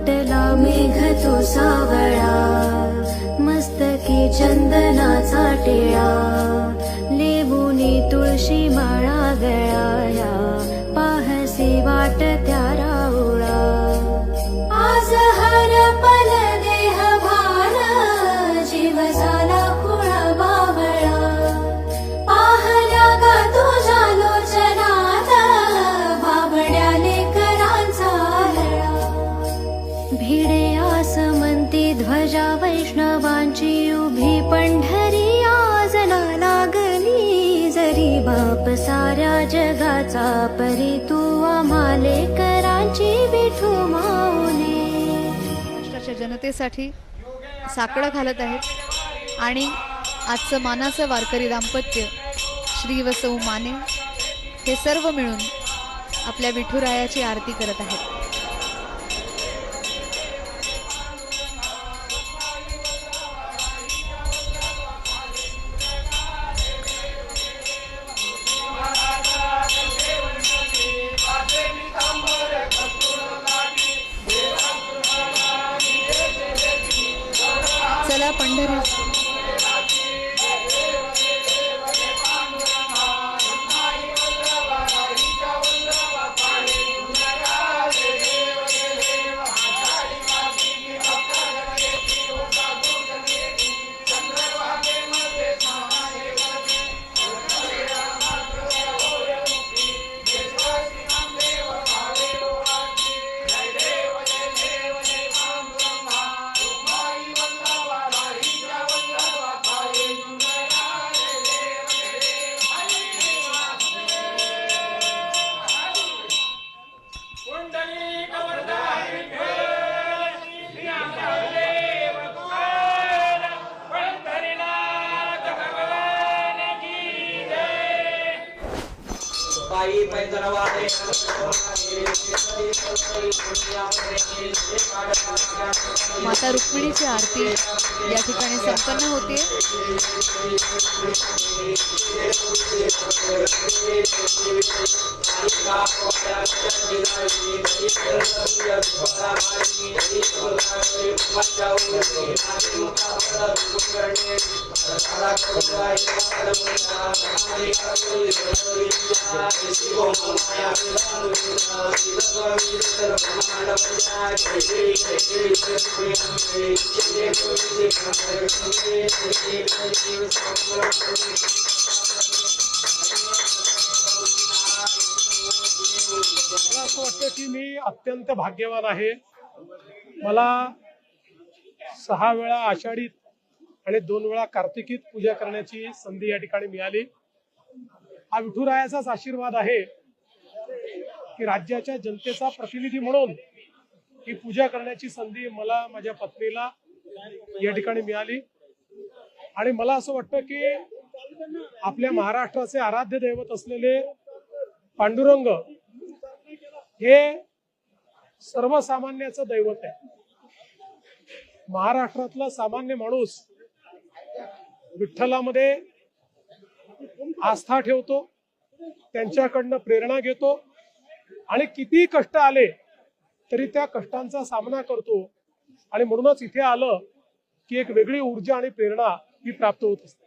दाटला मेघ तो सावळा, मस्तकी चंदनाचा टिळा, लेबुनी तुळशी माळा गळाया, पाहसी वाट त्या राऊळा. आज हरपल देह भान, जीव झाला खुळा बावळा, पाहल्या गा तुझ्या लोचनात, बाबड्या लेकरांचा लळा. भिडे आसमंती ध्वजा वैष्णवांची उभी, पंढरी आज ना लागली जरी, बाप साऱ्या जगाचा परी, तू आम्हा लेकरांची विठू माऊली. महाराष्ट्राच्या जनतेसाठी साकडं घालत आहेत आणि आजचं मानाचं वारकरी दाम्पत्य श्री व सौ माने हे सर्व मिळून आपल्या विठुरायाची आरती करत आहेत. चला पंढरी. माता रुक्मिणीची आरती या ठिकाणी संपन्न होते. मला असं वाटतं की मी अत्यंत भाग्यवान आहे. मला 6 वेळा आषाढीत आणि 2 वेळा कार्तिकीत पूजा करण्याची संधी या ठिकाणी मिळाली. हा विठुरायाचाच आशीर्वाद आहे की राज्याच्या जनतेचा प्रतिनिधी म्हणून ही पूजा करण्याची संधी मला, माझ्या पत्नीला या ठिकाणी मिळाली. आणि मला असं वाटतं की आपल्या महाराष्ट्राचे आराध्य दैवत असलेले पांडुरंग हे सर्वसामान्याचं दैवत आहे. महाराष्ट्रातला सामान्य माणूस विठ्ठलामध्ये आस्था ठेवतो, त्यांच्याकडनं प्रेरणा घेतो आणि किती कष्ट आले तरी त्या कष्टांचा सामना करतो. आणि म्हणूनच इथे आलं की एक वेगळी ऊर्जा आणि प्रेरणा ही प्राप्त होत असते.